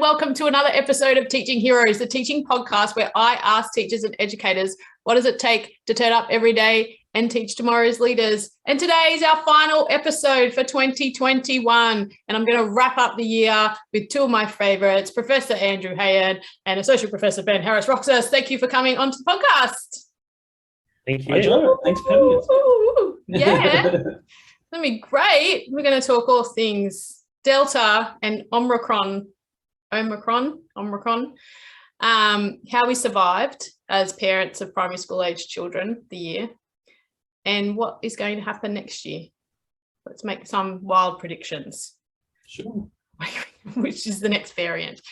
welcome to another episode of Teaching Heroes, the teaching podcast where I ask teachers and educators, what does it take to turn up every day and teach tomorrow's leaders? And today is our final episode for 2021. And I'm going to wrap up the year with two of my favorites, Professor Andrew Hayen and Associate Professor Ben Harris Roxas. Thank you for coming onto the podcast. Thank you. Hi, Joe. Thanks for having us. Yeah, it's going to be great. We're going to talk all things Delta and Omicron, how we survived as parents of primary school age children the year, and what is going to happen next year. Let's make some wild predictions. Sure. Which is the next variant.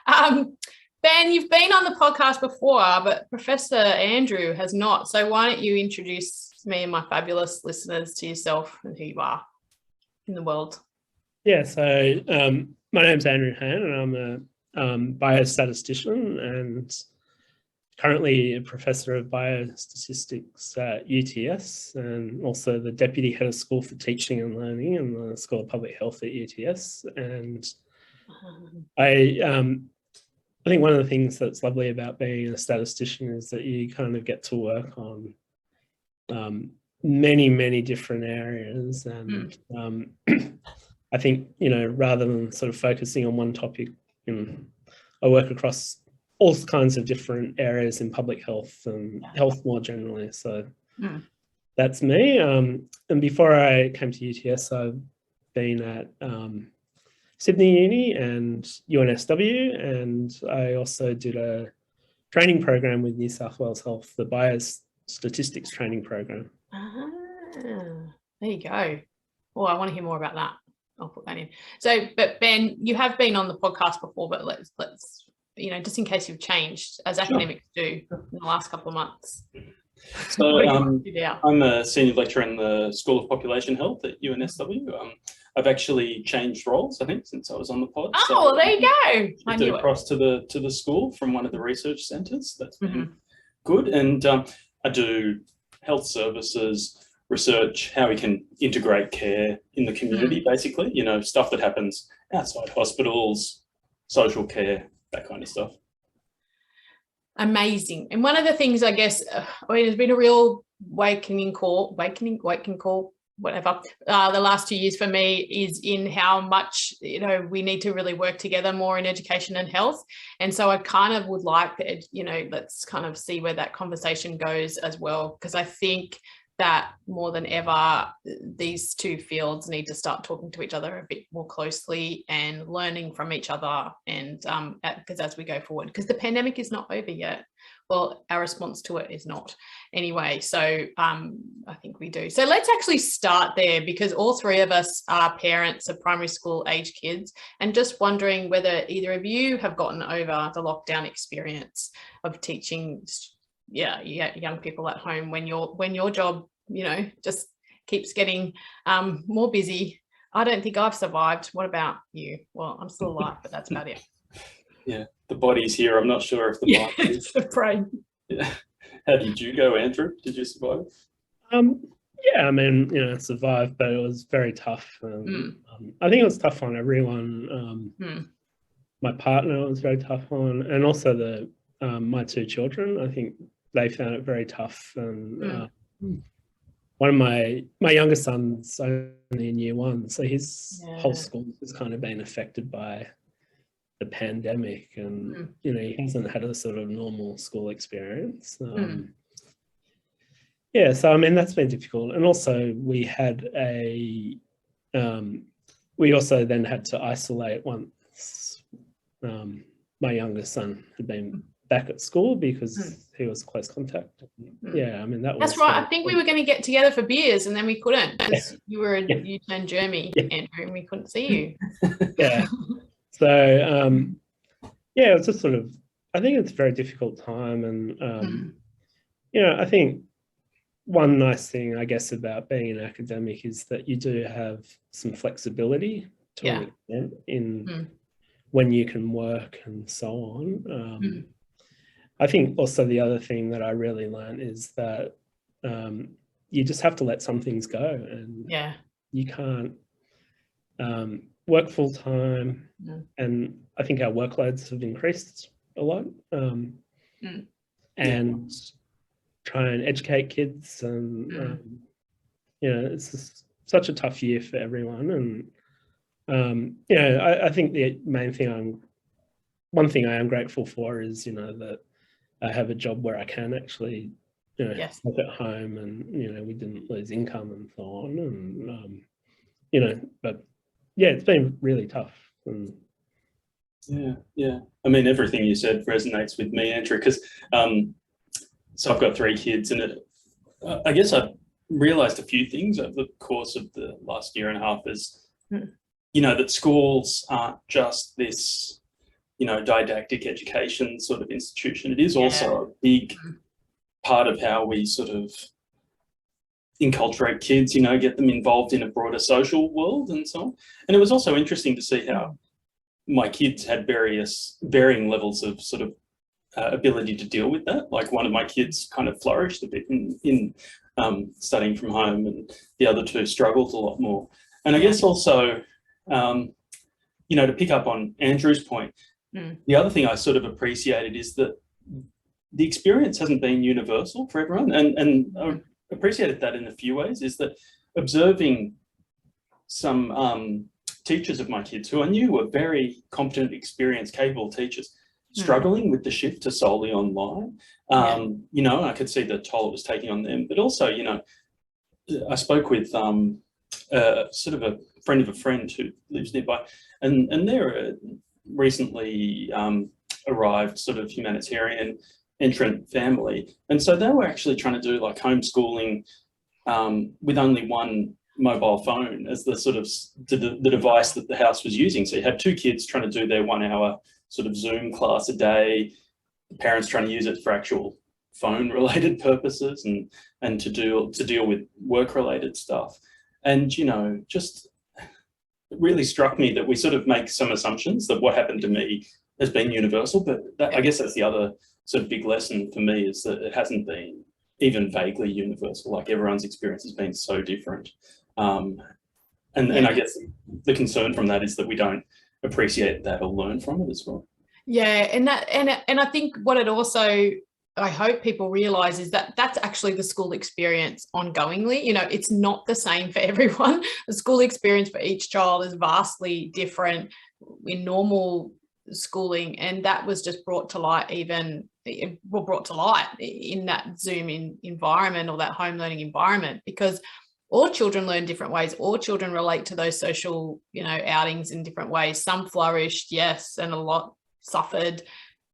Ben, you've been on the podcast before, but Professor Andrew has not. So why don't you introduce me and my fabulous listeners to yourself and who you are in the world? Yeah, so my name's Andrew Hayen and I'm a biostatistician and currently a professor of biostatistics at UTS and also the deputy head of school for teaching and learning in the School of Public Health at UTS. And I think one of the things that's lovely about being a statistician is that you kind of get to work on many different areas. And I think, rather than sort of focusing on one topic, I work across all kinds of different areas in public health and health more generally. So that's me. And before I came to UTS, I've been at Sydney Uni and UNSW, and I also did a training program with New South Wales Health, the biostatistics training program. There you go. Oh, I want to hear more about that. I'll put that in. So, but Ben, you have been on the podcast before, but let's just in case you've changed, as academics do in the last couple of months. So I'm a senior lecturer in the School of Population Health at UNSW. I've actually changed roles, I think, since I was on the pod. Oh, well, there you go. I moved across to the school from one of the research centres. That's been good. And I do health services, research, how we can integrate care in the community, basically, stuff that happens outside hospitals, social care, that kind of stuff. Amazing. And one of the things, I guess, there's been a real waking call, whatever, the last 2 years for me is in how much, we need to really work together more in education and health. And so I kind of would like, let's kind of see where that conversation goes as well, because I think that more than ever, these two fields need to start talking to each other a bit more closely and learning from each other. And because as we go forward, because the pandemic is not over yet. Well, our response to it is not anyway. So I think we do. So let's actually start there, because all three of us are parents of primary school age kids, and just wondering whether either of you have gotten over the lockdown experience of teaching young people at home when your job just keeps getting more busy. I don't think I've survived. What about you? Well, I'm still alive, but that's about it. Yeah, the body's here. I'm not sure if the mind is. The brain. Yeah. How did you go, Andrew? Did you survive? Yeah, I mean, I survived, but it was very tough. I think it was tough on everyone. My partner was very tough on, and also my two children. I think they found it very tough. And one of my youngest son's only in year one, so his whole school has kind of been affected by the pandemic, and he hasn't had a sort of normal school experience. So I mean, that's been difficult. And also we had we also then had to isolate once my youngest son had been back at school because he was close contact. Yeah, I mean, that's right. I think we were going to get together for beers and then we couldn't, because you turned Jeremy, Andrew, and we couldn't see you. Yeah. So it was just sort of, I think it's a very difficult time. And I think one nice thing, I guess, about being an academic is that you do have some flexibility to an extent in when you can work and so on. I think also the other thing that I really learned is that you just have to let some things go, and you can't work full time, Mm. and I think our workloads have increased a lot, and try and educate kids, and you know, it's just such a tough year for everyone. And you know, I think the main thing one thing I am grateful for is, you know, that I have a job where I can actually, you know, work at home, and, you know, we didn't lose income and so on. And, you know, but yeah, it's been really tough. And yeah. I mean, everything you said resonates with me, Andrew, because so I've got 3 kids, and I guess I've realized a few things over the course of the last year and a half is, you know, that schools aren't just this, you know, didactic education sort of institution. It is also a big part of how we sort of inculturate kids, you know, get them involved in a broader social world and so on. And it was also interesting to see how my kids had varying levels of sort of ability to deal with that. Like, one of my kids kind of flourished a bit in studying from home, and the other 2 struggled a lot more. And I guess also, you know, to pick up on Andrew's point, the other thing I sort of appreciated is that the experience hasn't been universal for everyone. And I appreciated that in a few ways, is that observing some teachers of my kids who I knew were very competent, experienced, capable teachers, struggling with the shift to solely online. You know, I could see the toll it was taking on them, but also, you know, I spoke with sort of a friend of a friend who lives nearby, and they're recently arrived sort of humanitarian entrant family, and so they were actually trying to do like homeschooling with only one mobile phone as the sort of the device that the house was using. So you had 2 kids trying to do their 1-hour sort of Zoom class a day, the parents trying to use it for actual phone related purposes, and to deal with work related stuff. And, you know, just it really struck me that we sort of make some assumptions that what happened to me has been universal, but I guess that's the other sort of big lesson for me, is that it hasn't been even vaguely universal. Like, everyone's experience has been so different. And I guess the concern from that is that we don't appreciate that or learn from it as well. Yeah, and I think what it also, I hope people realize, is that that's actually the school experience ongoingly. You know, it's not the same for everyone. The school experience for each child is vastly different in normal schooling, and that was just brought to light in that Zoom environment, or that home learning environment, because all children learn different ways. All children relate to those social, you know, outings in different ways. Some flourished, yes, and a lot suffered,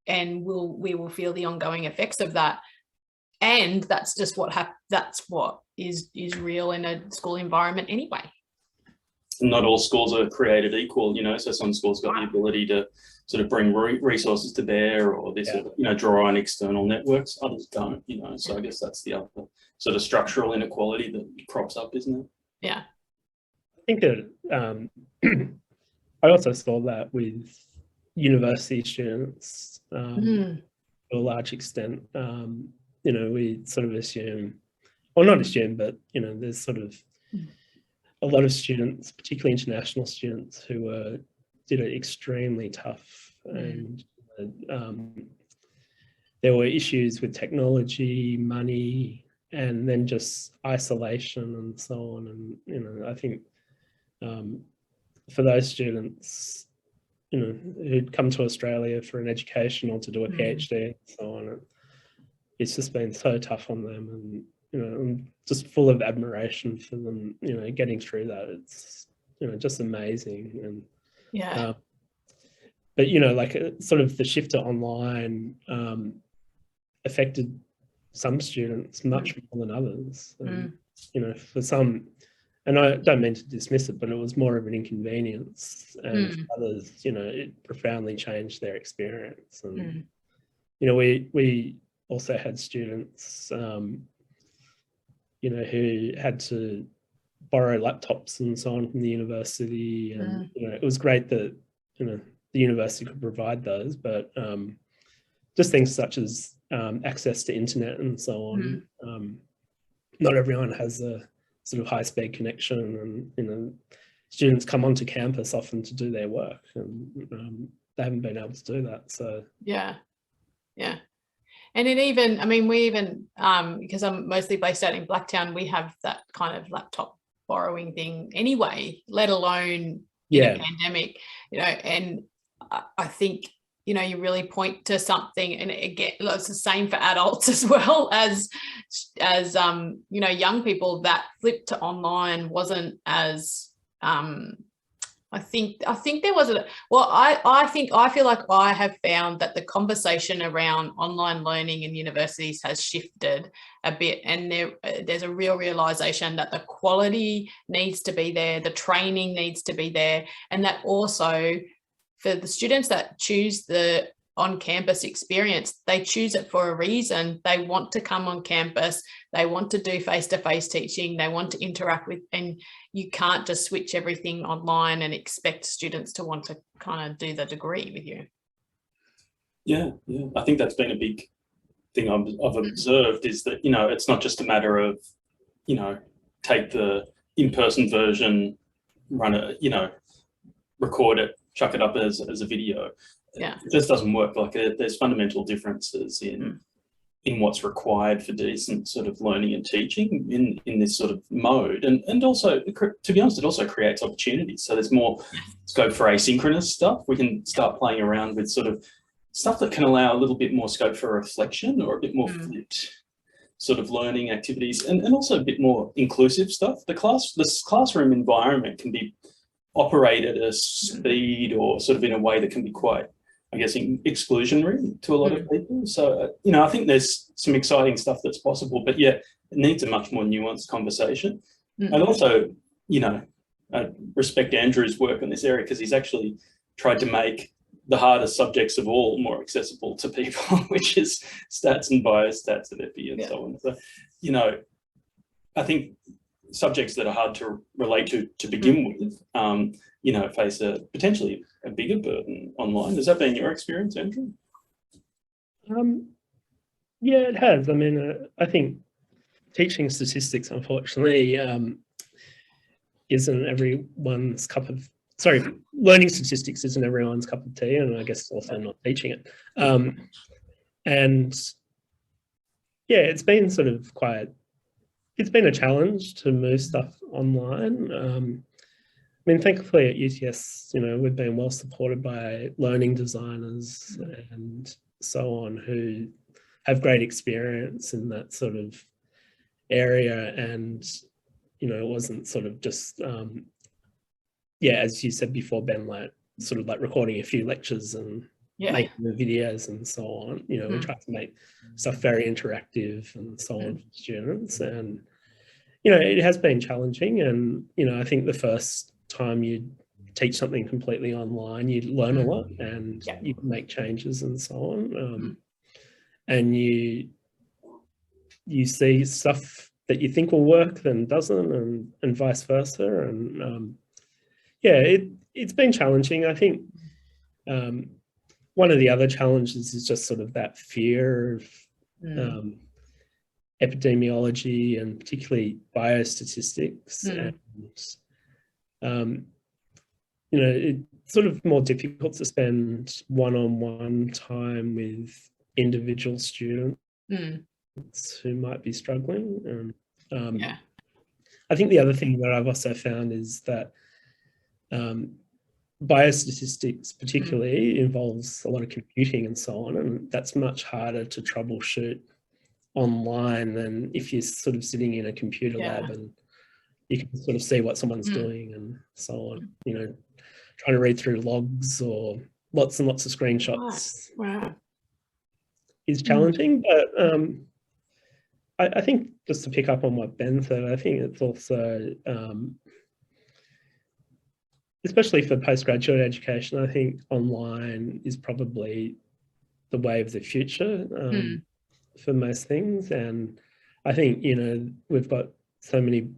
and we will feel the ongoing effects of that. And that's just that's what is real in a school environment anyway. Not all schools are created equal, you know, so some schools got the ability to sort of bring resources to bear, or this, you know, draw on external networks. Others don't, you know. So I guess that's the other sort of structural inequality that crops up, isn't it? Yeah. I think that I also saw that with university students to a large extent. You know, we sort of assume, or not assume, but, you know, there's sort of a lot of students, particularly international students, who did it extremely tough. And there were issues with technology, money, and then just isolation and so on. And, you know, I think for those students, you know, who'd come to Australia for an education or to do a PhD and so on, it's just been so tough on them. And, you know, I'm just full of admiration for them, you know, getting through that. It's, you know, just amazing. And but, you know, like sort of the shift to online affected some students much more than others. You know, for some, and I don't mean to dismiss it, but it was more of an inconvenience, and for others, you know, it profoundly changed their experience. And you know, we also had students, you know, who had to borrow laptops and so on from the university, and you know, it was great that, you know, the university could provide those, but just things such as access to internet and so on. Not everyone has a sort of high-speed connection, and, you know, students come onto campus often to do their work, and they haven't been able to do that. So yeah. And it even, I mean, we even, because I'm mostly based out in Blacktown, we have that kind of laptop borrowing thing anyway, let alone in a pandemic, you know. And I think, you know, you really point to something, and again, it's the same for adults as well as you know, young people. That flip to online wasn't as I think there was I feel like I have found that the conversation around online learning in universities has shifted a bit, and there's a real realization that the quality needs to be there, the training needs to be there, and that also for the students that choose the on-campus experience, they choose it for a reason. They want to come on campus, they want to do face-to-face teaching, they want to interact with, and you can't just switch everything online and expect students to want to kind of do the degree with you. Yeah, I think that's been a big thing I've observed, is that, you know, it's not just a matter of, you know, take the in-person version, run it, you know, record it, chuck it up as a video. Yeah, it just doesn't work. Like there's fundamental differences in what's required for decent sort of learning and teaching in this sort of mode, and also, to be honest, it also creates opportunities. So there's more scope for asynchronous stuff. We can start playing around with sort of stuff that can allow a little bit more scope for reflection, or a bit more flipped sort of learning activities, and also a bit more inclusive stuff. The classroom environment can be operated at a speed, or sort of in a way that can be quite, I guess, exclusionary to a lot of people. So, you know, I think there's some exciting stuff that's possible, but yeah, it needs a much more nuanced conversation. And also, you know, I respect Andrew's work in this area, because he's actually tried to make the hardest subjects of all more accessible to people, which is stats and biostats and epi and so on. So, you know, I think subjects that are hard to relate to begin with, you know, face potentially a bigger burden online. Has that been your experience, Andrew? Yeah, it has. I mean, I think teaching statistics, unfortunately, isn't everyone's cup of, learning statistics isn't everyone's cup of tea, and I guess also not teaching it. And yeah, it's been sort of it's been a challenge to move stuff online. I mean, thankfully at UTS, you know, we've been well supported by learning designers and so on, who have great experience in that sort of area. And, you know, it wasn't sort of just, as you said before, Ben, like sort of like recording a few lectures and making the videos and so on. You know, we try to make stuff very interactive and so on for students. And, you know, it has been challenging. And, you know, I think the first time you teach something completely online, you learn a lot, and you can make changes and so on. And you see stuff that you think will work then doesn't, and vice versa. And it's been challenging. I think one of the other challenges is just sort of that fear of epidemiology, and particularly biostatistics. And you know, it's sort of more difficult to spend one-on-one time with individual students who might be struggling. I think the other thing that I've also found is that biostatistics particularly involves a lot of computing and so on, and that's much harder to troubleshoot online than if you're sort of sitting in a computer lab and you can sort of see what someone's doing and so on. You know, trying to read through logs or lots and lots of screenshots is challenging. But I think, just to pick up on what Ben said, I think it's also, especially for postgraduate education, I think online is probably the way of the future for most things. And I think, you know, we've got so many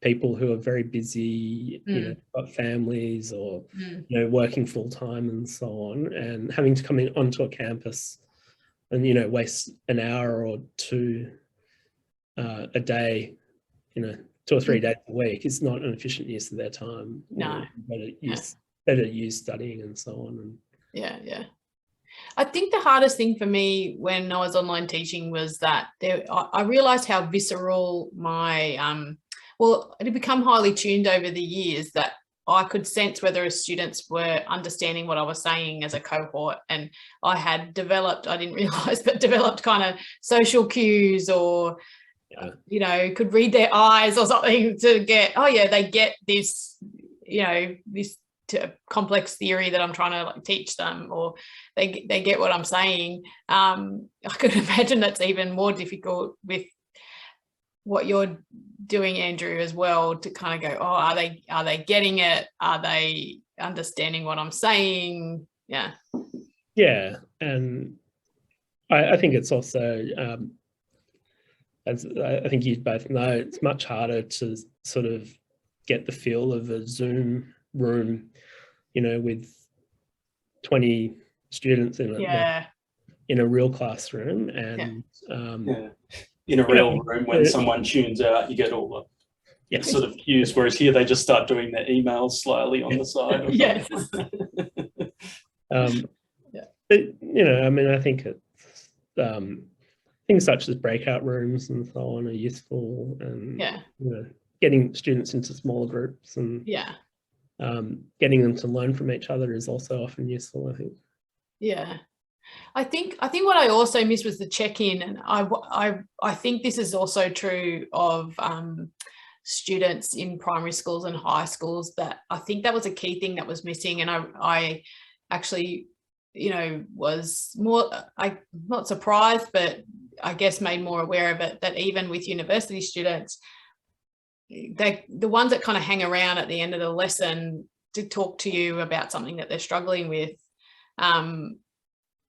people who are very busy, you know, got families, or, you know, working full time and so on, and having to come onto a campus and, you know, waste an hour or two a day, you know, 2 or 3 days a week is not an efficient use of their time. No. Better use studying and so on. And yeah. I think the hardest thing for me when I was online teaching was that I realized how visceral my, it had become highly tuned over the years, that I could sense whether students were understanding what I was saying as a cohort. And I had developed, I didn't realize, but developed kind of social cues, or, you know, could read their eyes or something to get, oh yeah, they get this, you know, this complex theory that I'm trying to like teach them, or they get what I'm saying. I could imagine that's even more difficult with what you're doing, Andrew, as well, to kind of go, oh, are they getting it? Are they understanding what I'm saying? Yeah. And I think it's also, as I think you both know, it's much harder to sort of get the feel of a Zoom room, you know, with 20 students in it, in a real classroom. And in a real room, when someone tunes out, you get all the sort of cues, whereas here they just start doing their emails slyly on the side. Yes. But, you know, I mean, I think it's things such as breakout rooms and so on are useful, and you know, getting students into smaller groups and getting them to learn from each other is also often useful, I think. Yeah. I think what I also missed was the check-in, and I think this is also true of students in primary schools and high schools, that I think that was a key thing that was missing. And I actually, you know, was not surprised, but I guess made more aware of it, that even with university students, the ones that kind of hang around at the end of the lesson to talk to you about something that they're struggling with,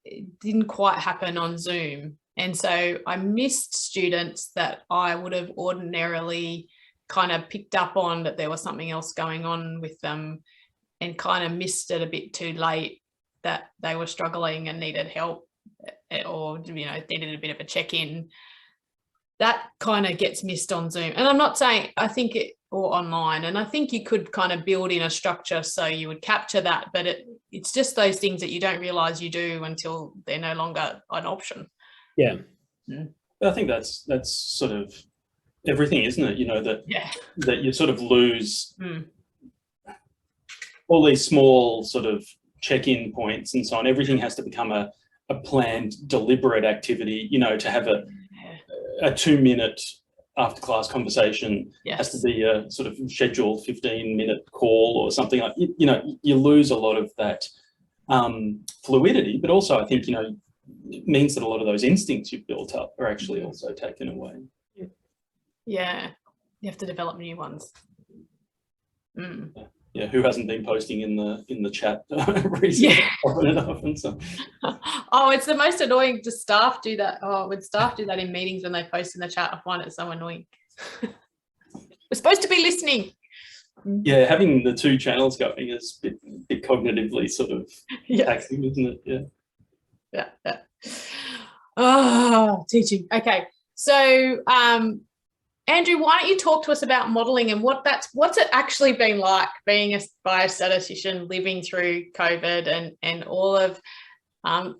it didn't quite happen on Zoom. And so I missed students that I would have ordinarily kind of picked up on, that there was something else going on with them, and kind of missed it a bit too late, that they were struggling and needed help, or, you know, needed a bit of a check-in. That kind of gets missed on Zoom. And I'm not saying, I think or online, and I think you could kind of build in a structure so you would capture that, but it's just those things that you don't realize you do until they're no longer an option. Yeah. I think that's sort of everything, isn't it? You know, that you sort of lose all these small sort of check-in points and so on. Everything has to become a planned, deliberate activity, you know, to have a 2-minute after class conversation has to be a sort of scheduled 15-minute call or something like, you know, you lose a lot of that fluidity, but also I think, you know, it means that a lot of those instincts you've built up are actually also taken away. Yeah, you have to develop new ones. Yeah, who hasn't been posting in the chat recently? Often enough, and so. Oh, it's the most annoying. Does staff do that? Oh, when staff do that in meetings when they post in the chat, I find it so annoying. We're supposed to be listening. Yeah, having the 2 channels going is a bit cognitively sort of taxing, isn't it? Yeah. Oh, teaching. Okay, so Andrew, why don't you talk to us about modelling and what's it actually been like being a biostatistician, living through COVID and all of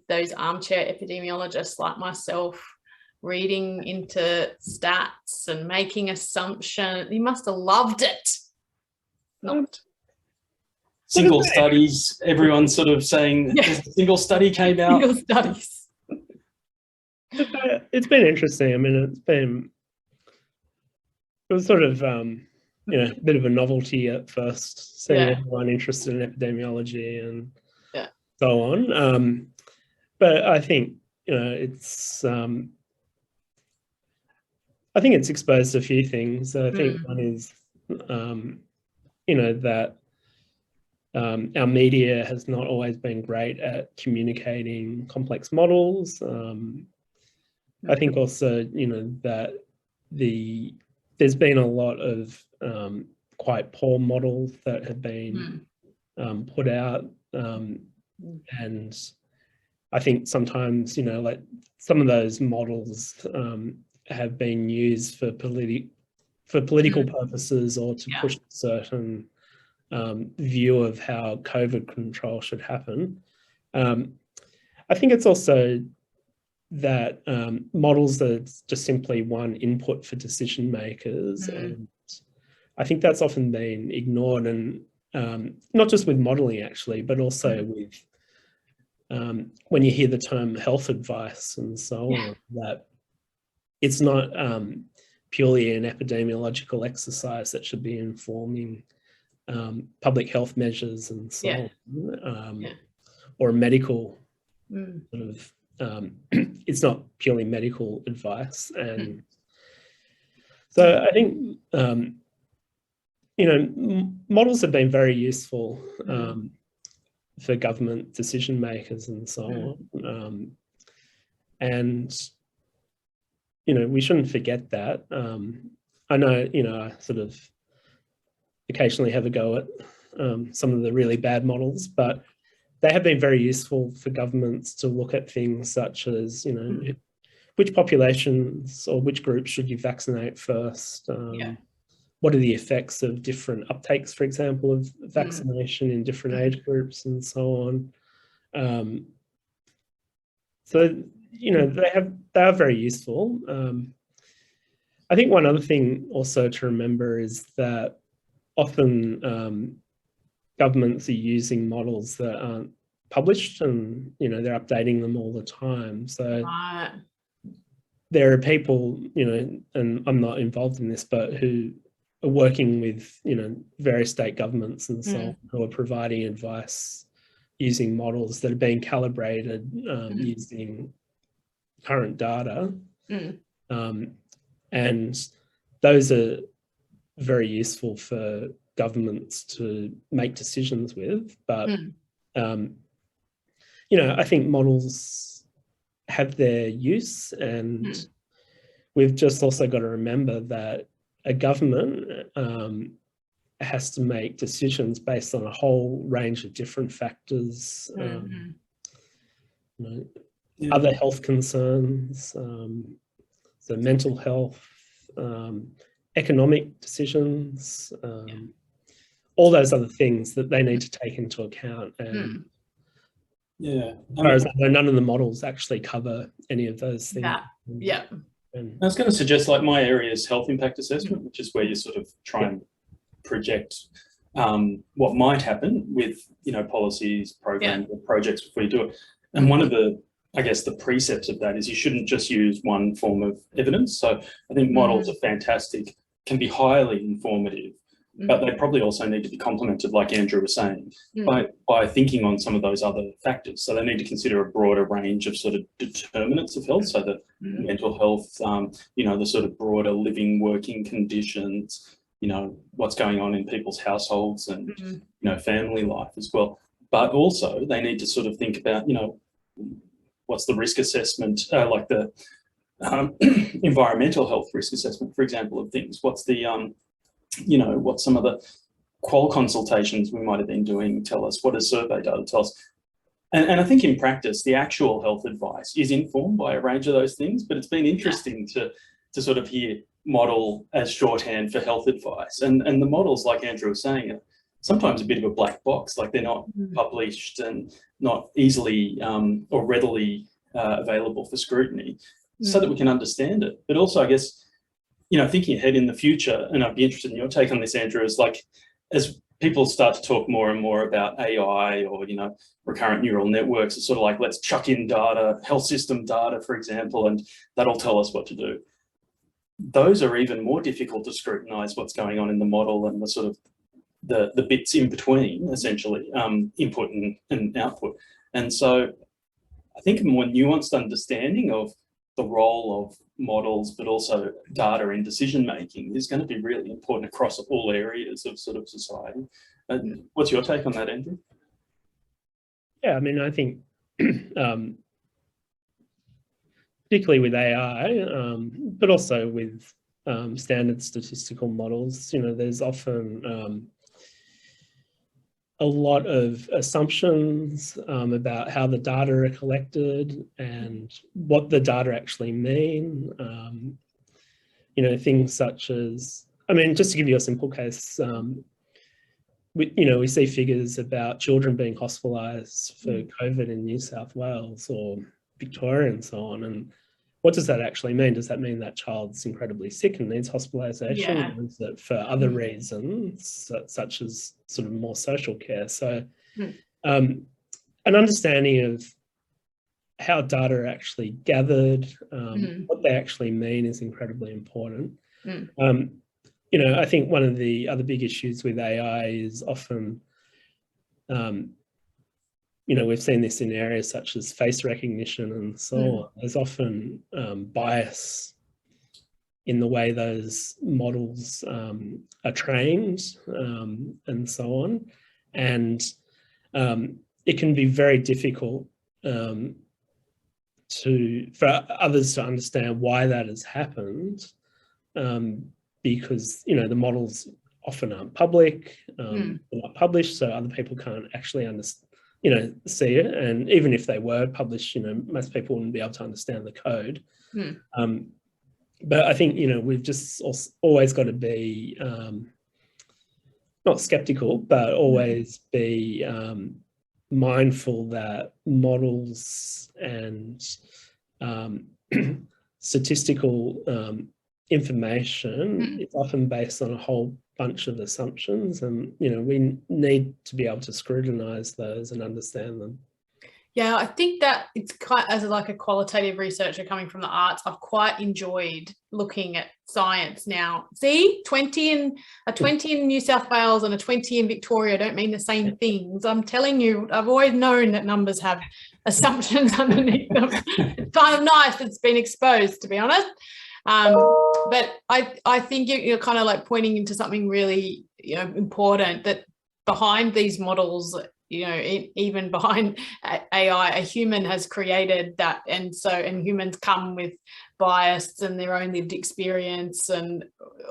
those armchair epidemiologists like myself reading into stats and making assumptions. You must have loved it. Not single studies, everyone's sort of saying a single study came out. Single studies. It's been interesting. I mean, it was sort of, you know, a bit of a novelty at first, seeing everyone interested in epidemiology and so on. But I think, you know, I think it's exposed to a few things. I think one is, you know, that our media has not always been great at communicating complex models. I think also, you know, that there's been a lot of quite poor models that have been put out, and I think sometimes, you know, like some of those models have been used for for political purposes or to push a certain view of how COVID control should happen. I think it's also that models are just simply one input for decision makers. And I think that's often been ignored, and not just with modeling actually, but also with when you hear the term health advice and so on, that it's not purely an epidemiological exercise that should be informing public health measures and so on, or a medical sort of, it's not purely medical advice. And so I think, you know, models have been very useful for government decision makers and so on. And, you know, we shouldn't forget that. I know, you know, I sort of occasionally have a go at some of the really bad models, but they have been very useful for governments to look at things such as, you know, which populations or which groups should you vaccinate first? What are the effects of different uptakes, for example, of vaccination in different age groups and so on? So, you know, they are very useful. I think one other thing also to remember is that often governments are using models that aren't published, and, you know, they're updating them all the time. So there are people, you know, and I'm not involved in this, but who are working with, you know, various state governments and so on, who are providing advice using models that are being calibrated using current data. And those are very useful for governments to make decisions with. But, you know, I think models have their use, and we've just also got to remember that a government has to make decisions based on a whole range of different factors, you know, other health concerns, so mental health, economic decisions, all those other things that they need to take into account. And as far as I know, none of the models actually cover any of those things. And I was going to suggest, like, my area is health impact assessment, which is where you sort of try and project what might happen with, you know, policies, programs, or projects before you do it. And one of the, I guess, the precepts of that is you shouldn't just use one form of evidence. So I think models are fantastic, can be highly informative, but they probably also need to be complemented, like Andrew was saying, by thinking on some of those other factors. So they need to consider a broader range of sort of determinants of health, so that mental health, you know, the sort of broader living, working conditions, you know, what's going on in people's households and, you know, family life as well. But also they need to sort of think about, you know, what's the risk assessment, like the environmental health risk assessment, for example, of things. What's the, you know, what some of the qual consultations we might have been doing tell us, what does survey data tell us? And I think in practice, the actual health advice is informed by a range of those things, but it's been interesting to sort of hear model as shorthand for health advice. And the models, like Andrew was saying, are sometimes a bit of a black box, like they're not published and not easily or readily available for scrutiny, so that we can understand it. But also, I guess, you know, thinking ahead in the future, and I'd be interested in your take on this, Andrew, is like, as people start to talk more and more about AI or, you know, recurrent neural networks, it's sort of like, let's chuck in data, health system data, for example, and that'll tell us what to do. Those are even more difficult to scrutinize, what's going on in the model and the sort of the bits in between, essentially, input and output. And so I think a more nuanced understanding of the role of models, but also data in decision making, is going to be really important across all areas of sort of society. What's your take on that, Andrew? Yeah, I mean, I think particularly with AI, but also with standard statistical models, you know, there's often a lot of assumptions about how the data are collected and what the data actually mean. You know, things such as, I mean, just to give you a simple case, we see figures about children being hospitalised for COVID in New South Wales or Victoria and so on. And what does that actually mean? Does that mean that child's incredibly sick and needs hospitalisation? Or is it for other reasons, such as sort of more social care? So an understanding of how data are actually gathered, what they actually mean is incredibly important. I think one of the other big issues with AI is often, we've seen this in areas such as face recognition and so on. There's often bias in the way those models are trained and so on. And it can be very difficult for others to understand why that has happened. Because the models often aren't public, they're not published, so other people can't actually see it. And even if they were published, most people wouldn't be able to understand the code. But I think we've just always got to be not skeptical, but always be mindful that models and statistical information is often based on a whole bunch of assumptions, and we need to be able to scrutinize those and understand them. Yeah, I think that it's quite, as like a qualitative researcher coming from the arts, I've quite enjoyed looking at science now. See, 20 in New South Wales and a 20 in Victoria don't mean the same things. I'm telling you, I've always known that numbers have assumptions underneath them. It's kind of nice it's been exposed, to be honest. But I think you're kind of like pointing into something really important, that behind these models, even behind AI, a human has created that, and humans come with bias and their own lived experience, and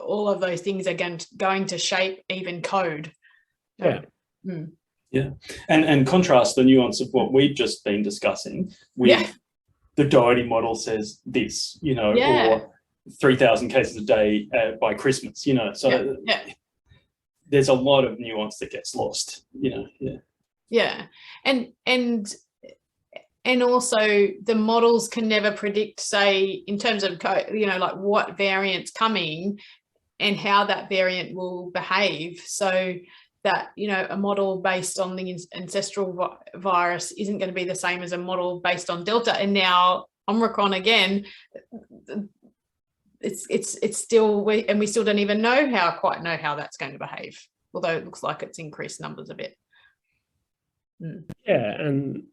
all of those things are going to shape even code. Yeah. Yeah, and contrast the nuance of what we've just been discussing with the Doherty model says this, or 3,000 cases a day by Christmas, so there's a lot of nuance that gets lost, and also the models can never predict, say, in terms of like what variant's coming and how that variant will behave, so that a model based on the ancestral virus isn't going to be the same as a model based on Delta, and now Omicron again. It's still, we still don't even quite know how that's going to behave, although it looks like it's increased numbers a bit. Yeah, and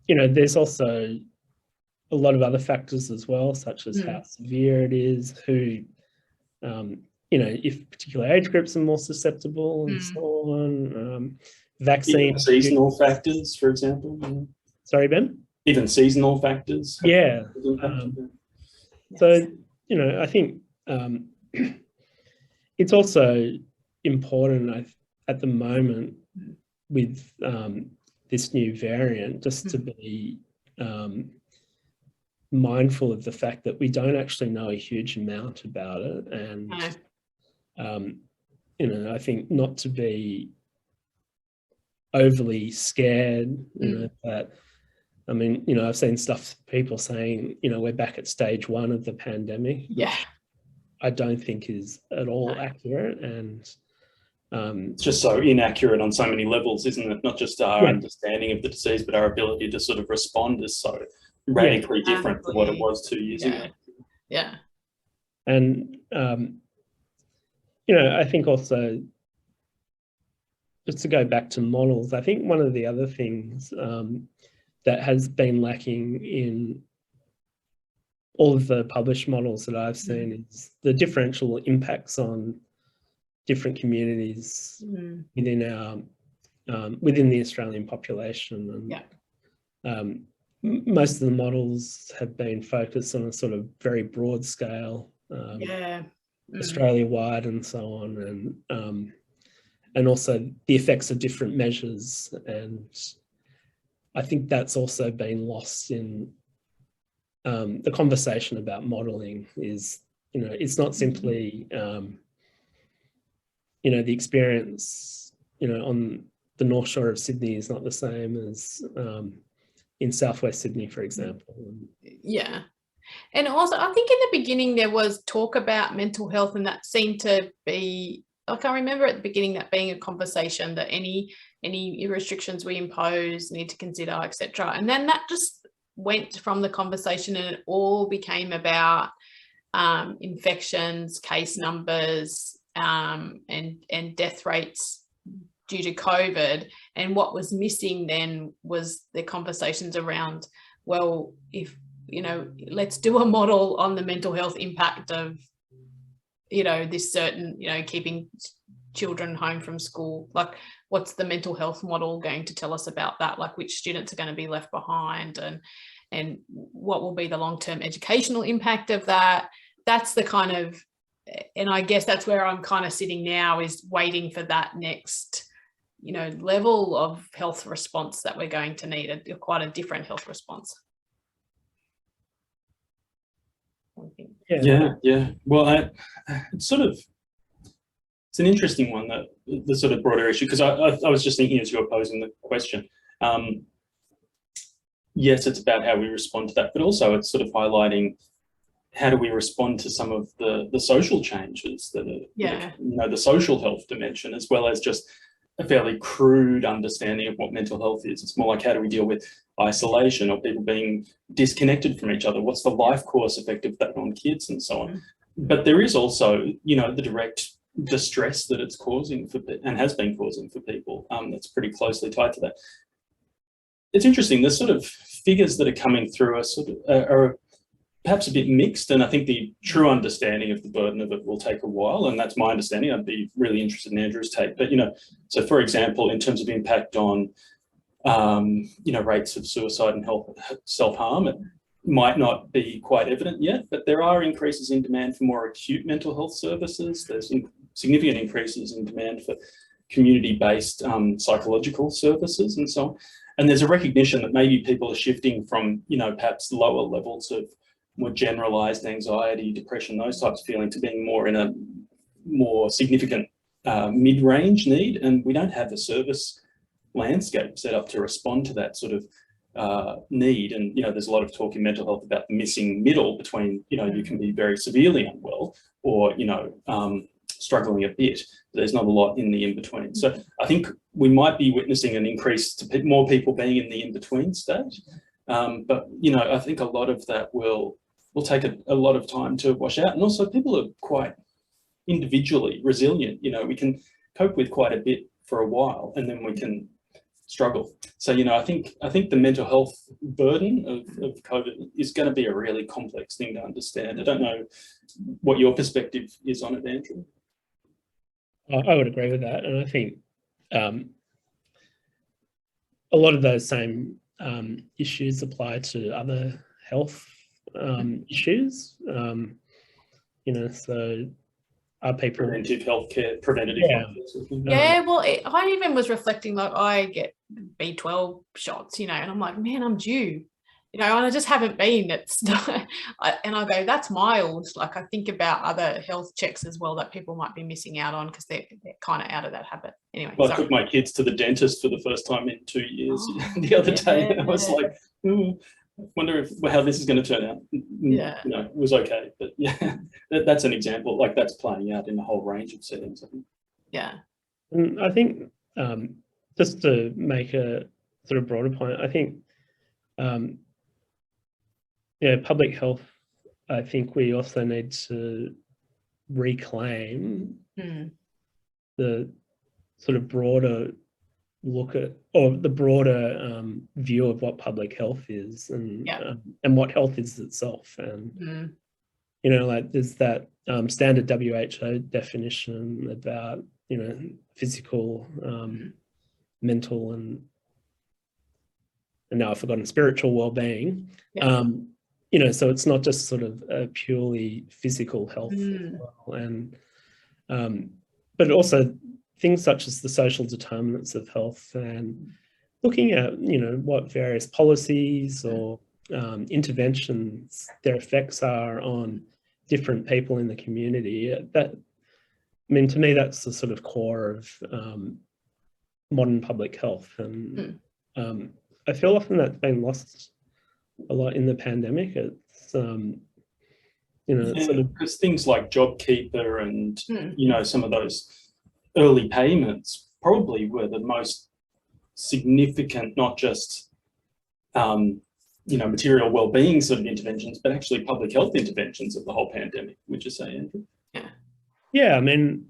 there's also a lot of other factors as well, such as how severe it is, who if particular age groups are more susceptible and so on. Vaccine seasonal factors, for example. Sorry, Ben? Even seasonal factors. Yeah. So I think it's also important at the moment with this new variant, just to be mindful of the fact that we don't actually know a huge amount about it, and I think not to be overly scared. That I mean, I've seen people saying, we're back at stage 1 of the pandemic. Yeah, I don't think is at all accurate, and it's just so inaccurate on so many levels, isn't it? Not just our understanding of the disease, but our ability to sort of respond is so radically different from what it was 2 years ago. Yeah. And I think also, just to go back to models, I think one of the other things that has been lacking in all of the published models that I've seen is the differential impacts on different communities within the Australian population. And most of the models have been focused on a sort of very broad scale, Australia-wide and so on, and also the effects of different measures. And I think that's also been lost in the conversation about modelling. Is it's not simply you know, the experience, you know, on the North Shore of Sydney is not the same as in Southwest Sydney, for example. Yeah. And also, I think in the beginning there was talk about mental health, and that seemed to be, like, I remember at the beginning that being a conversation that any restrictions we impose need to consider, etc. And then that just went from the conversation, and it all became about infections, case numbers, and death rates due to COVID. And what was missing then was the conversations around, well, if, you know, let's do a model on the mental health impact of, you know, this certain, you know, keeping children home from school. Like, what's the mental health model going to tell us about that? Like, which students are going to be left behind, and what will be the long-term educational impact of that? That's the kind of, and I guess that's where I'm kind of sitting now, is waiting for that next, you know, level of health response that we're going to need, quite a different health response. Yeah. Well, it's an interesting one, that the sort of broader issue, because I was just thinking as you were posing the question. Yes, it's about how we respond to that, but also it's sort of highlighting how do we respond to some of the social changes that are, you know, the social health dimension, as well as just a fairly crude understanding of what mental health is. It's more like, how do we deal with isolation or people being disconnected from each other? What's the life course effect of that on kids and so on? But there is also, you know, the direct distress that it's causing for, and has been causing for people, that's pretty closely tied to that. It's interesting, the sort of figures that are coming through are sort of are perhaps a bit mixed, and I think the true understanding of the burden of it will take a while, and that's my understanding. I'd be really interested in Andrew's take. But, you know, so for example, in terms of impact on, you know, rates of suicide and self-harm, it might not be quite evident yet, but there are increases in demand for more acute mental health services. There's significant increases in demand for community-based psychological services and so on. And there's a recognition that maybe people are shifting from, you know, perhaps lower levels of more generalized anxiety, depression, those types of feeling, to being more in a more significant mid-range need. And we don't have a service landscape set up to respond to that sort of need. And, you know, there's a lot of talk in mental health about the missing middle between, you know, you can be very severely unwell or, you know, struggling a bit. There's not a lot in the in-between. So I think we might be witnessing an increase to more people being in the in-between stage. But, you know, I think a lot of that will take a lot of time to wash out. And also people are quite individually resilient. You know, we can cope with quite a bit for a while and then we can struggle. So, you know, I think the mental health burden of COVID is going to be a really complex thing to understand. I don't know what your perspective is on it, Andrew. I would agree with that. And I think a lot of those same issues apply to other health issues. You know, so are people... Preventative healthcare, preventative healthcare. Yeah, well, I even was reflecting, like, I get B12 shots, you know, and I'm like, man, I'm due. You know, and I just haven't been. It's not, and I go, that's mild. Like, I think about other health checks as well that people might be missing out on because they're kind of out of that habit. Anyway, well, I took my kids to the dentist for the first time in 2 years the other day. And I was like, I wonder how this is going to turn out. Yeah, you know, it was okay, but yeah, that's an example. Like, that's playing out in a whole range of settings, I think. Yeah, and I think just to make a sort of broader point, I think. Yeah, public health, I think we also need to reclaim the sort of broader look at, or the broader view of what public health is and what health is itself. And, you know, like there's that standard WHO definition about, you know, physical, mental, and now I've forgotten, spiritual well-being. You know, so it's not just sort of a purely physical health as well. And but also things such as the social determinants of health, and looking at, you know, what various policies or interventions, their effects are on different people in the community. That mean, to me, that's the sort of core of modern public health. And I feel often that's been lost a lot in the pandemic. It's, it's sort of, because things like JobKeeper and, some of those early payments probably were the most significant, not just, material well-being sort of interventions, but actually public health interventions of the whole pandemic, would you say, Andrew? Yeah, I mean,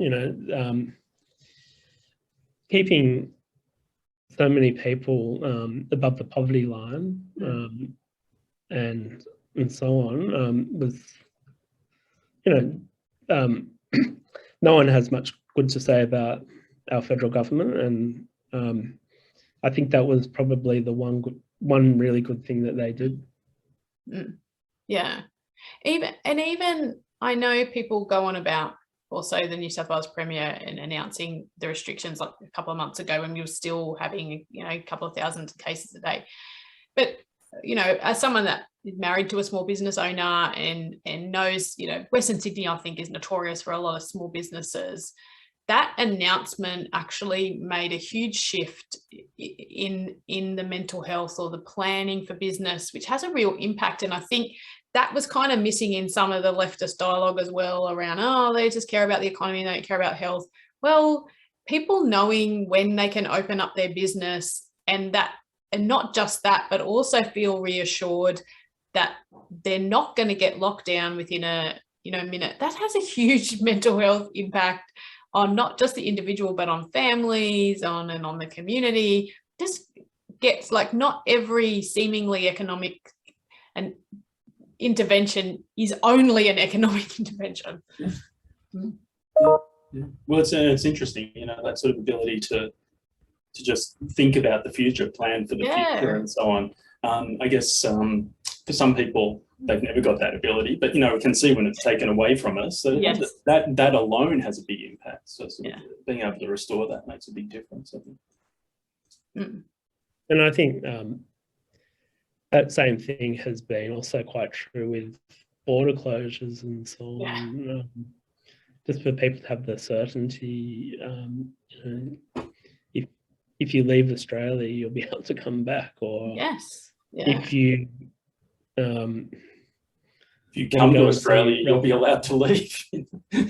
keeping so many people above the poverty line and so on was, no one has much good to say about our federal government, and I think that was probably the one really good thing that they did. Yeah, even I know people go on about also the New South Wales Premier and announcing the restrictions like a couple of months ago when we were still having a couple of thousand cases a day. But as someone that is married to a small business owner and knows, Western Sydney, I think, is notorious for a lot of small businesses. That announcement actually made a huge shift in the mental health or the planning for business, which has a real impact. And I think that was kind of missing in some of the leftist dialogue as well around, they just care about the economy, they don't care about health. Well, people knowing when they can open up their business and not just that, but also feel reassured that they're not going to get locked down within a minute. That has a huge mental health impact on not just the individual, but on families, on the community. Just gets not every seemingly economic and intervention is only an economic intervention. Well, it's interesting, that sort of ability to just think about the future, plan for the future, and so on. I guess for some people, they've never got that ability, but we can see when it's taken away from us. So that alone has a big impact. So being able to restore that makes a big difference, I think. And I think that same thing has been also quite true with border closures and so on. Just for people to have the certainty, if you leave Australia, you'll be able to come back, or if you come to Australia, you'll be allowed to leave.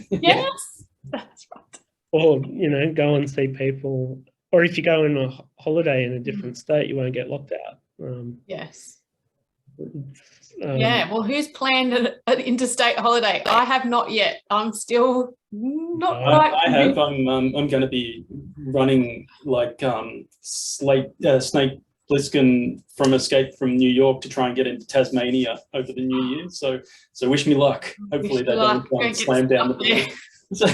Yes, that's right. Or go and see people, or if you go on a holiday in a different state, you won't get locked out. Well, who's planned an interstate holiday? I have not yet. I'm still not quite. I have. I'm going to be running like Snake Plissken from Escape from New York to try and get into Tasmania over the New Year. So wish me luck. Hopefully they don't slam down the door.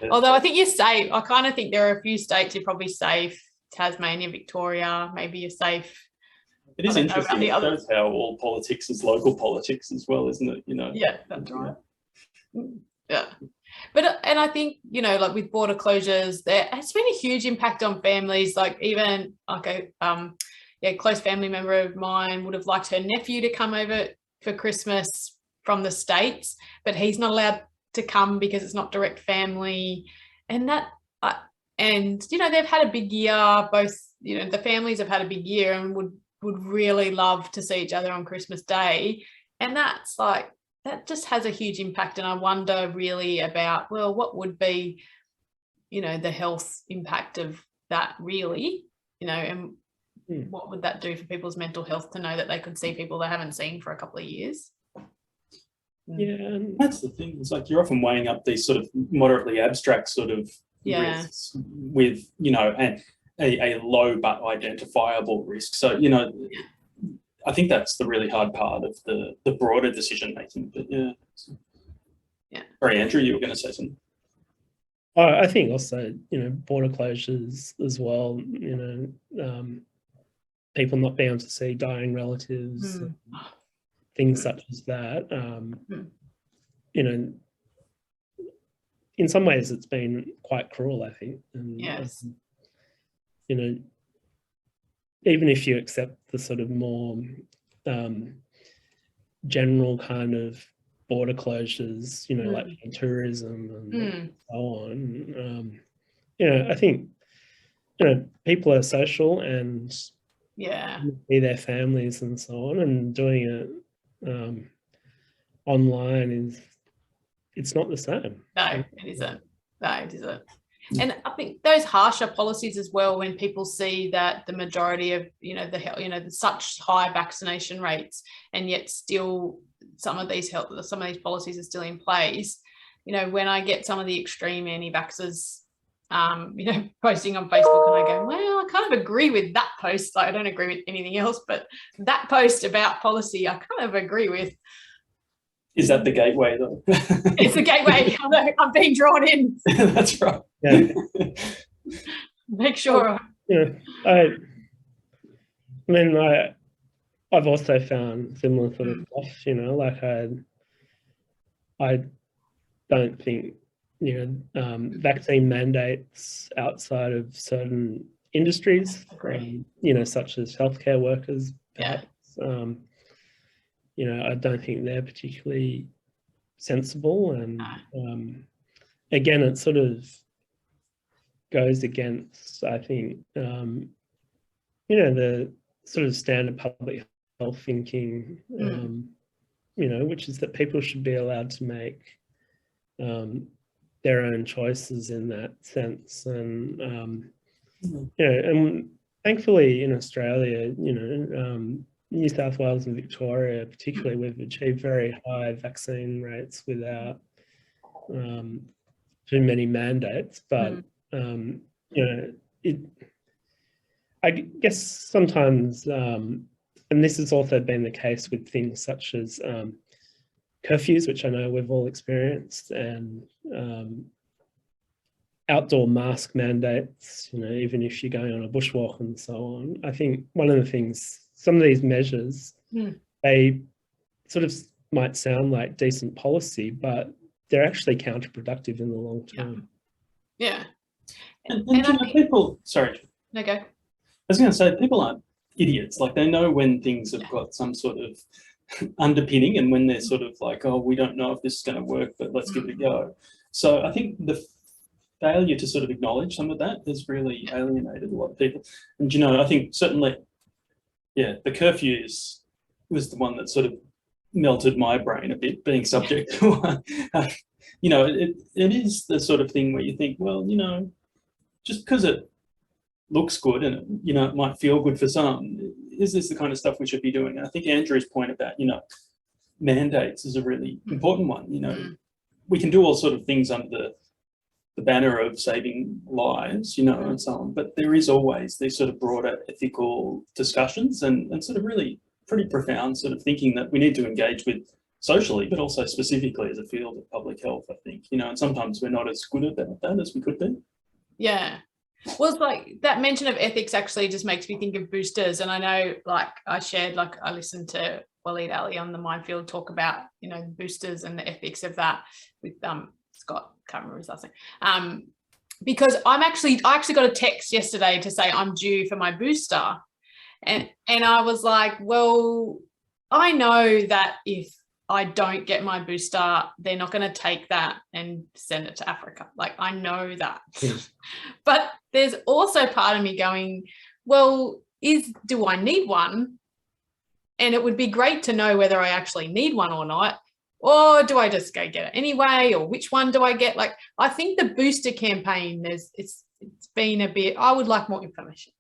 Although I think you're safe. I kind of think there are a few states you're probably safe. Tasmania, Victoria, maybe you're safe. It is interesting. It shows how all politics is local politics as well, isn't it? Yeah, that's right. Yeah. But, and I think, with border closures, there has been a huge impact on families. Even a close family member of mine would have liked her nephew to come over for Christmas from the States, but he's not allowed to come because it's not direct family. And they've had a big year, both, the families have had a big year and would really love to see each other on Christmas Day. And that's that just has a huge impact. And I wonder really about, well, what would be, the health impact of that really, and what would that do for people's mental health to know that they could see people they haven't seen for a couple of years? Yeah, and that's the thing. It's you're often weighing up these sort of moderately abstract sort of risks with, and a low but identifiable risk. So, I think that's the really hard part of the broader decision making. But Sorry, Andrew, you were going to say something. I think also, border closures as well, people not being able to see dying relatives, things such as that. In some ways it's been quite cruel, I think. And, even if you accept the sort of more general kind of border closures, you know, like tourism and so on. You know, I think, you know, people are social and see their families and so on, and doing it online it's not the same. No, it isn't. No, it isn't. And I think those harsher policies as well, when people see that the majority of, you know, such high vaccination rates, and yet still some of these policies are still in place. You know, when I get some of the extreme anti-vaxxers, you know, posting on Facebook, and I go, well, I kind of agree with that post. Like, I don't agree with anything else, but that post about policy, I kind of agree with. Is that the gateway, though? It's the gateway. I'm being drawn in. That's right. Yeah. Make sure. You know, I mean, I've also found similar sort of stuff. You know, like I don't think, you know, vaccine mandates outside of certain industries, you know, such as healthcare workers, perhaps. You know, I don't think they're particularly sensible, and again, it sort of goes against, I think, you know, the sort of standard public health thinking, you know, which is that people should be allowed to make their own choices in that sense. And you know, and thankfully in Australia, you know, New South Wales and Victoria particularly, we've achieved very high vaccine rates without too many mandates. But you know, I guess sometimes, and this has also been the case with things such as curfews, which I know we've all experienced, and outdoor mask mandates, you know, even if you're going on a bushwalk and so on. I think one of the things, some of these measures, they sort of might sound like decent policy, but they're actually counterproductive in the long term. Yeah. And you know, people, sorry. No, go. I was going to say, people aren't idiots. Like, they know when things have got some sort of underpinning, and when they're sort of like, oh, we don't know if this is going to work, but let's give it a go. So I think the failure to sort of acknowledge some of that has really alienated a lot of people. And, you know, I think certainly, yeah, the curfews was the one that sort of melted my brain a bit, being subject to one. You know, it is the sort of thing where you think, well, you know, just because it looks good and, you know, it might feel good for some, is this the kind of stuff we should be doing? And I think Andrew's point about, you know, mandates is a really important one. You know, we can do all sort of things under the banner of saving lives, you know, and so on, but there is always these sort of broader ethical discussions and sort of really pretty profound sort of thinking that we need to engage with socially, but also specifically as a field of public health, I think, you know, and sometimes we're not as good at that as we could be. Yeah. Well, it's like that mention of ethics actually just makes me think of boosters. And I know, like, I listened to Waleed Ali on the Minefield talk about, you know, boosters and the ethics of that with Scott, can't remember his last name. Because I actually got a text yesterday to say I'm due for my booster. And I was like, well, I know that if I don't get my booster, they're not going to take that and send it to Africa. Like, I know that. But there's also part of me going, well, do I need one? And it would be great to know whether I actually need one or not. Or do I just go get it anyway? Or which one do I get? Like, I think the booster campaign, it's been a bit, I would like more information.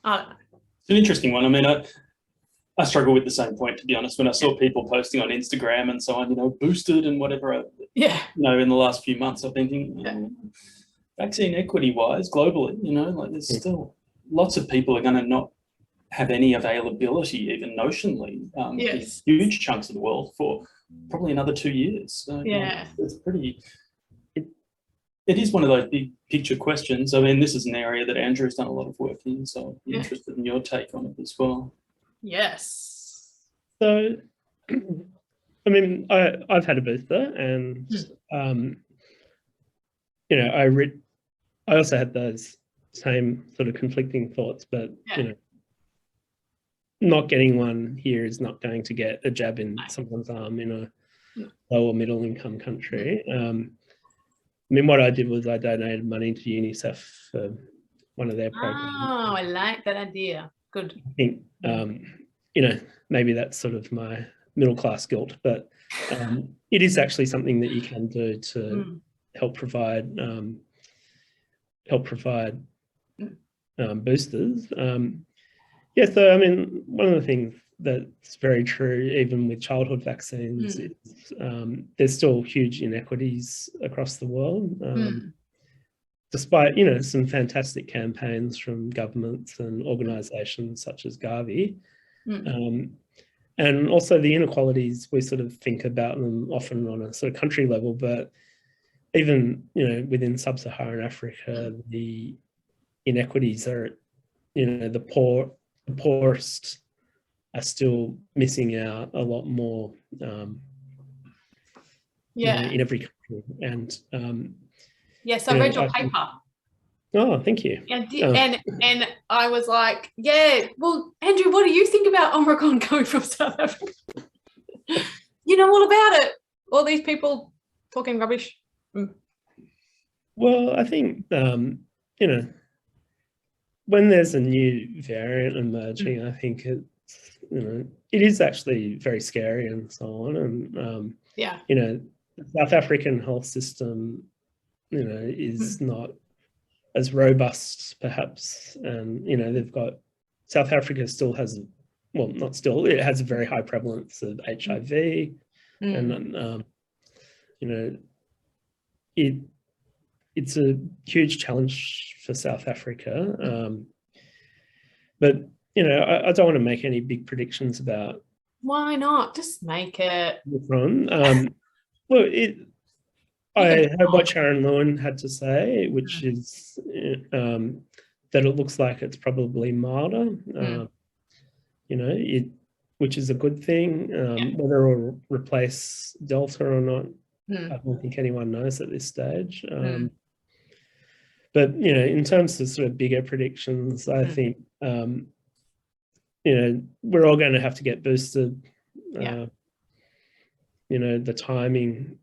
I don't know. It's an interesting one. I mean, I struggle with the same point, to be honest. When I saw people posting on Instagram and so on, you know, boosted and whatever, you know, in the last few months, I've been thinking, vaccine equity-wise, globally, you know, like there's still lots of people are going to not have any availability, even notionally, in huge chunks of the world for probably another 2 years. So, you know, it's pretty... It is one of those big picture questions. I mean, this is an area that Andrew's done a lot of work in, so I'm interested in your take on it as well. Yes. So, I mean, I've had a booster, and you know, I also had those same sort of conflicting thoughts, but you know, not getting one here is not going to get a jab in someone's arm in a low or middle income country. I mean, what I did was I donated money to UNICEF for one of their programs. Oh, I like that idea. Good. I think, you know, maybe that's sort of my middle class guilt, but it is actually something that you can do to help provide boosters. Yeah, so I mean, one of the things that's very true, even with childhood vaccines, is there's still huge inequities across the world. Despite, you know, some fantastic campaigns from governments and organisations such as Gavi. And also the inequalities, we sort of think about them often on a sort of country level, but even, you know, within sub-Saharan Africa, the inequities are, you know, the poorest are still missing out a lot more you know, in every country. And yes, I read your paper. Oh, thank you. And I was like, yeah, well, Andrew, what do you think about Omicron coming from South Africa? You know all about it. All these people talking rubbish. Well, I think, you know, when there's a new variant emerging, I think it's, you know, it is actually very scary and so on. And, you know, the South African health system, you know, is not as robust perhaps. And, you know, they've got, South Africa still has, well, not still, it has a very high prevalence of HIV. And, you know, it's a huge challenge for South Africa. But, you know, I don't want to make any big predictions about. Why not? Just make it. Well, I heard what Sharon Lewin had to say, which is that it looks like it's probably milder, you know, which is a good thing. Whether it'll replace Delta or not, I don't think anyone knows at this stage. But, you know, in terms of sort of bigger predictions, I think, you know, we're all going to have to get boosted. You know, the timing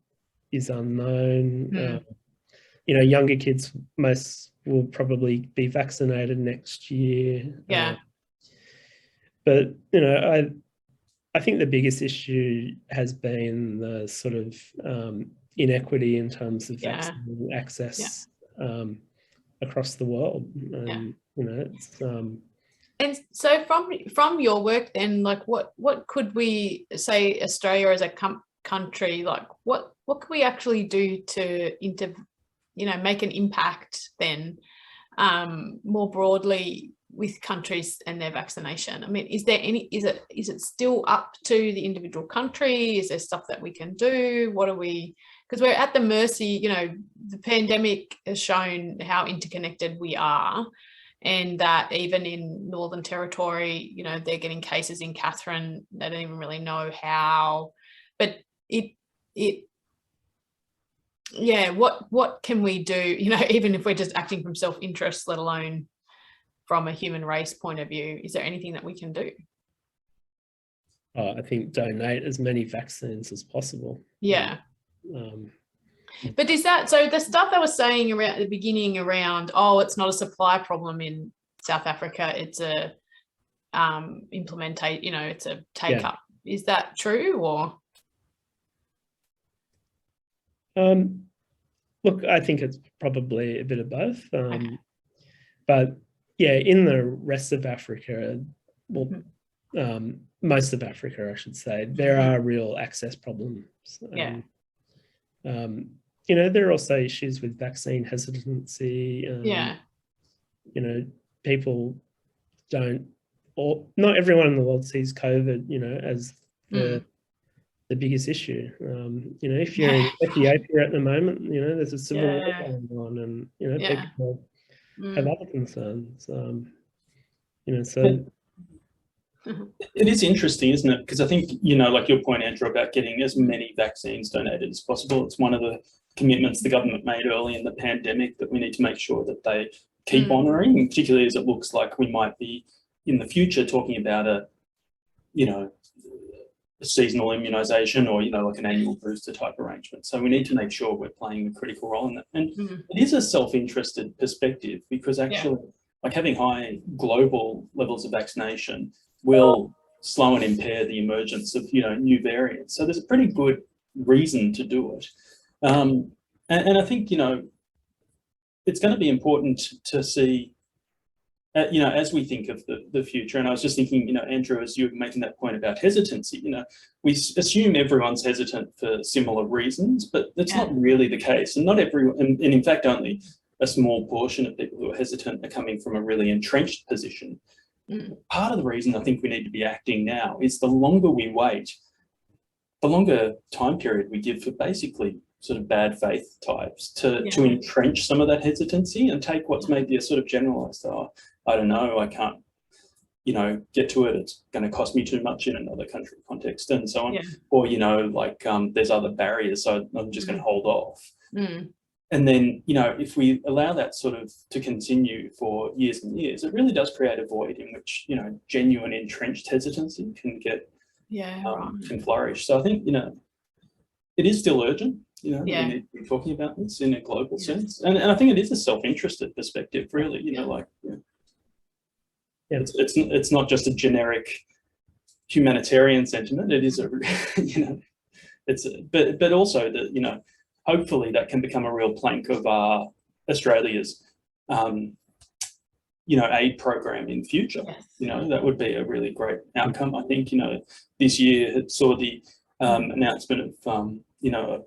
is unknown. You know, younger kids, most will probably be vaccinated next year. But, you know, I think the biggest issue has been the sort of inequity in terms of vaccine access across the world. And, you know, it's... And so from your work then, like what could we say Australia as a country, like what can we actually do to you know, make an impact then more broadly with countries and their vaccination? I mean, is it still up to the individual country? Is there stuff that we can do? What are we, because we're at the mercy, you know, the pandemic has shown how interconnected we are. And that even in Northern Territory, you know, they're getting cases in Catherine. They don't even really know how. But what can we do? You know, even if we're just acting from self-interest, let alone from a human race point of view, is there anything that we can do? I think donate as many vaccines as possible. But is that, so the stuff I was saying around the beginning around, oh, it's not a supply problem in South Africa, it's a implementate, you know, it's a take up. Is that true or? Look, I think it's probably a bit of both. But yeah, in the rest of Africa, well, most of Africa, I should say, there are real access problems. You know, there are also issues with vaccine hesitancy. You know, people don't, or not everyone in the world sees COVID, you know, as the biggest issue. You know, if you're in Ethiopia at the moment, you know, there's a civil war going on, and you know, people have other concerns. You know, so it is interesting, isn't it? Because I think, you know, like your point, Andrew, about getting as many vaccines donated as possible. It's one of the commitments the government made early in the pandemic that we need to make sure that they keep honouring, particularly as it looks like we might be in the future talking about a you know, a seasonal immunisation or, you know, like an annual booster type arrangement. So we need to make sure we're playing a critical role in that. And it is a self-interested perspective, because actually, like, having high global levels of vaccination will slow and impair the emergence of, you know, new variants. So there's a pretty good reason to do it. And I think, you know, it's going to be important to see, you know, as we think of the future. And I was just thinking, you know, Andrew, as you were making that point about hesitancy, you know, we assume everyone's hesitant for similar reasons, but that's not really the case. And not everyone, and in fact, only a small portion of people who are hesitant are coming from a really entrenched position. Part of the reason I think we need to be acting now is the longer we wait, the longer time period we give for basically sort of bad faith types to entrench some of that hesitancy and take what's maybe a sort of generalized, oh, I don't know, I can't, you know, get to it, it's going to cost me too much in another country context and so on. Or, you know, like there's other barriers, so I'm just going to hold off. And then, you know, if we allow that sort of to continue for years and years, it really does create a void in which, you know, genuine entrenched hesitancy can get, can flourish. So I think, you know, it is still urgent, you know, we need to be talking about this in a global sense. And I think it is a self-interested perspective, really, you know, like, it's not just a generic humanitarian sentiment. It is a, you know, it's, but also that, you know, hopefully that can become a real plank of Australia's, you know, aid program in future. You know, that would be a really great outcome. I think, you know, this year it saw the announcement of, you know, a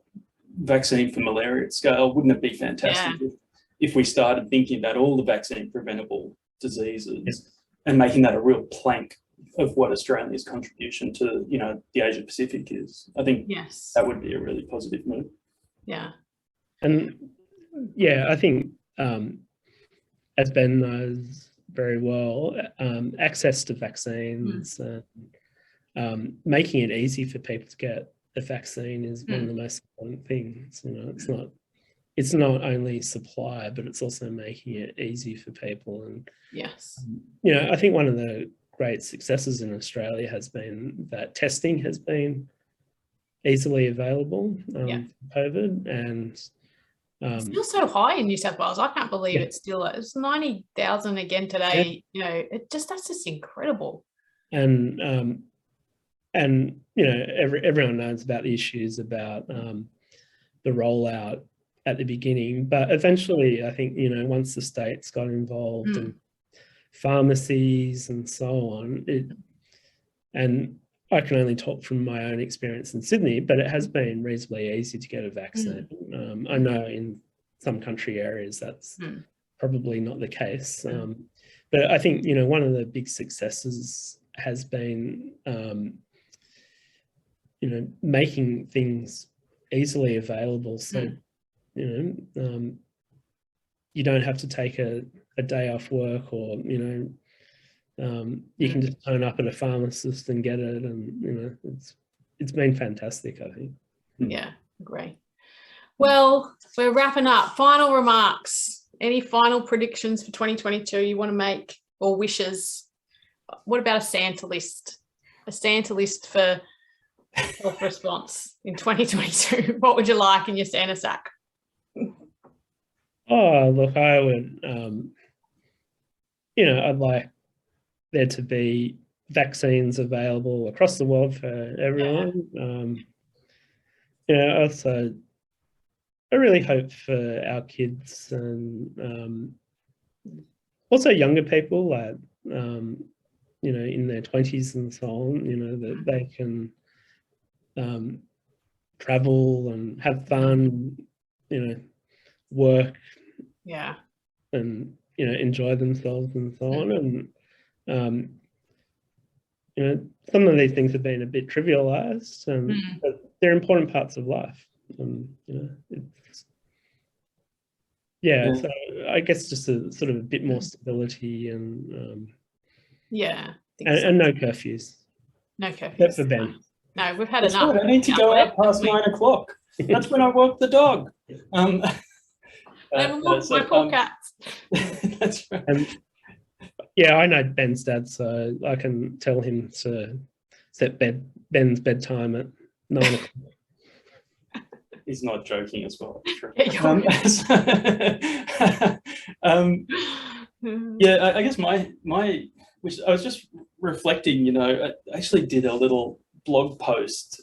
vaccine for malaria at scale. Wouldn't it be fantastic if we started thinking about all the vaccine preventable diseases and making that a real plank of what Australia's contribution to, you know, the Asia Pacific is? I think that would be a really positive move. And I think as Ben knows very well, access to vaccines, making it easy for people to get a vaccine is one of the most important things. You know, it's not only supply, but it's also making it easy for people. And you know, I think one of the great successes in Australia has been that testing has been easily available for COVID, and it's still so high in New South Wales. I can't believe it's still, it's 90,000 again today. You know, that's just incredible. And you know, everyone knows about the issues about the rollout at the beginning, but eventually I think, you know, once the states got involved and pharmacies and so on, and I can only talk from my own experience in Sydney, but it has been reasonably easy to get a vaccine. I know in some country areas that's probably not the case. But I think, you know, one of the big successes has been, you know, making things easily available. So, you know, you don't have to take a day off work, or, you know, you can just turn up at a pharmacist and get it, and, you know, it's been fantastic, I think. Yeah, great. Well, we're wrapping up. Final remarks. Any final predictions for 2022 you want to make, or wishes? What about a Santa list? A Santa list for health response in 2022. What would you like in your Santa sack? Oh, look, I would, you know, I'd like there to be vaccines available across the world for everyone. You know, also, I really hope for our kids and also younger people, like, you know, in their 20s and so on, you know, that they can travel and have fun, you know, work, and, you know, enjoy themselves and so on. And you know, some of these things have been a bit trivialized, but they're important parts of life. You know, it's, so I guess just a sort of a bit more stability and and no curfews. No curfews. Except for Ben. No, we've had That's enough. right. I need to go out past 9 o'clock. That's when I walk the dog. My poor cats. That's right. Yeah, I know Ben's dad, so I can tell him to set Ben's bedtime at 9 o'clock. He's not joking as well. Sure. Yeah, I guess which I was just reflecting, you know, I actually did a little blog post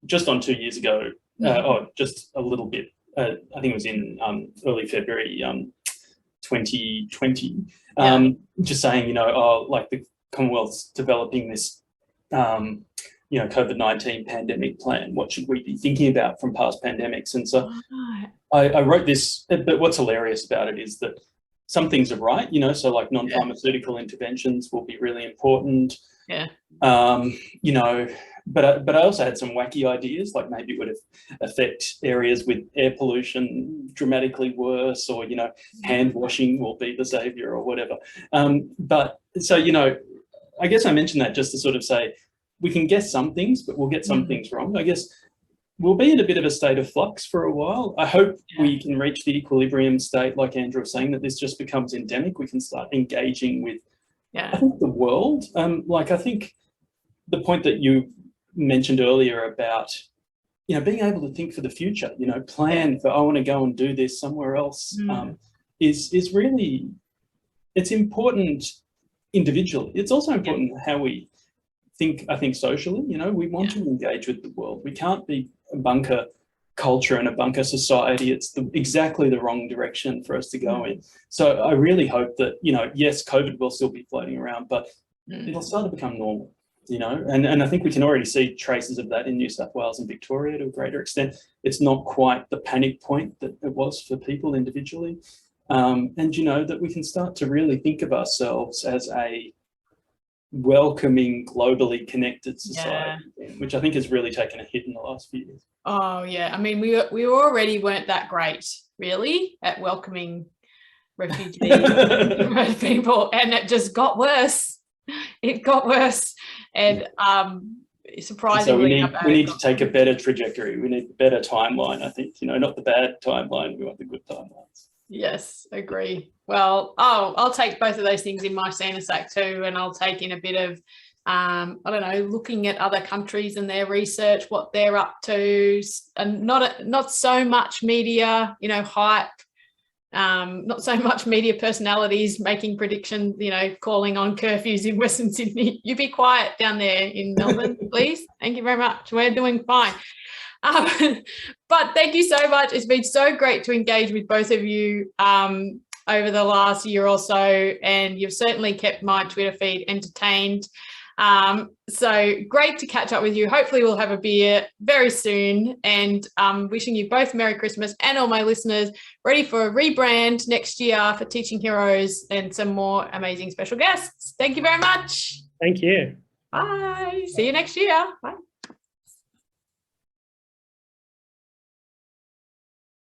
just on 2 years ago, just a little bit. I think it was in early February 2020, just saying, you know, like the Commonwealth's developing this, you know, COVID-19 pandemic plan. What should we be thinking about from past pandemics? And so I wrote this, but what's hilarious about it is that some things are right, you know, so like non-pharmaceutical interventions will be really important. Yeah. You know, but I also had some wacky ideas, like maybe it would affect areas with air pollution dramatically worse, or, you know, hand washing will be the savior or whatever. But so, you know, I guess I mentioned that just to sort of say, we can guess some things, but we'll get some things wrong. I guess we'll be in a bit of a state of flux for a while. I hope we can reach the equilibrium state, like Andrew was saying, that this just becomes endemic. We can start engaging with, I think, the world. Like, I think the point that you mentioned earlier about, you know, being able to think for the future, you know, plan for, I want to go and do this somewhere else, is really, it's important individually. It's also important how we think, I think, socially. You know, we want to engage with the world. We can't be a bunker culture and a bunker society. It's exactly the wrong direction for us to go in. So I really hope that, you know, yes, COVID will still be floating around, but it'll start to become normal, you know, and I think we can already see traces of that in New South Wales and Victoria to a greater extent. It's not quite the panic point that it was for people individually. And, you know, that we can start to really think of ourselves as a welcoming, globally connected society, which I think has really taken a hit in the last few years. Oh yeah, I mean, we already weren't that great, really, at welcoming refugees people, and it just got worse. It got worse, and surprisingly, so we need to take a better trajectory. We need a better timeline. I think, you know, not the bad timeline. We want the good timelines. Yes, agree. Well, I'll take both of those things in my Santa sack too, and I'll take in a bit of, I don't know, looking at other countries and their research, what they're up to, and not so much media, you know, hype, not so much media personalities making predictions, you know, calling on curfews in Western Sydney. You be quiet down there in Melbourne, please. Thank you very much. We're doing fine. But thank you so much. It's been so great to engage with both of you over the last year or so, and you've certainly kept my Twitter feed entertained. So great to catch up with you. Hopefully we'll have a beer very soon, and wishing you both Merry Christmas, and all my listeners ready for a rebrand next year for Teaching Heroes and some more amazing special guests. Thank you very much. Thank you. Bye. See you next year. Bye.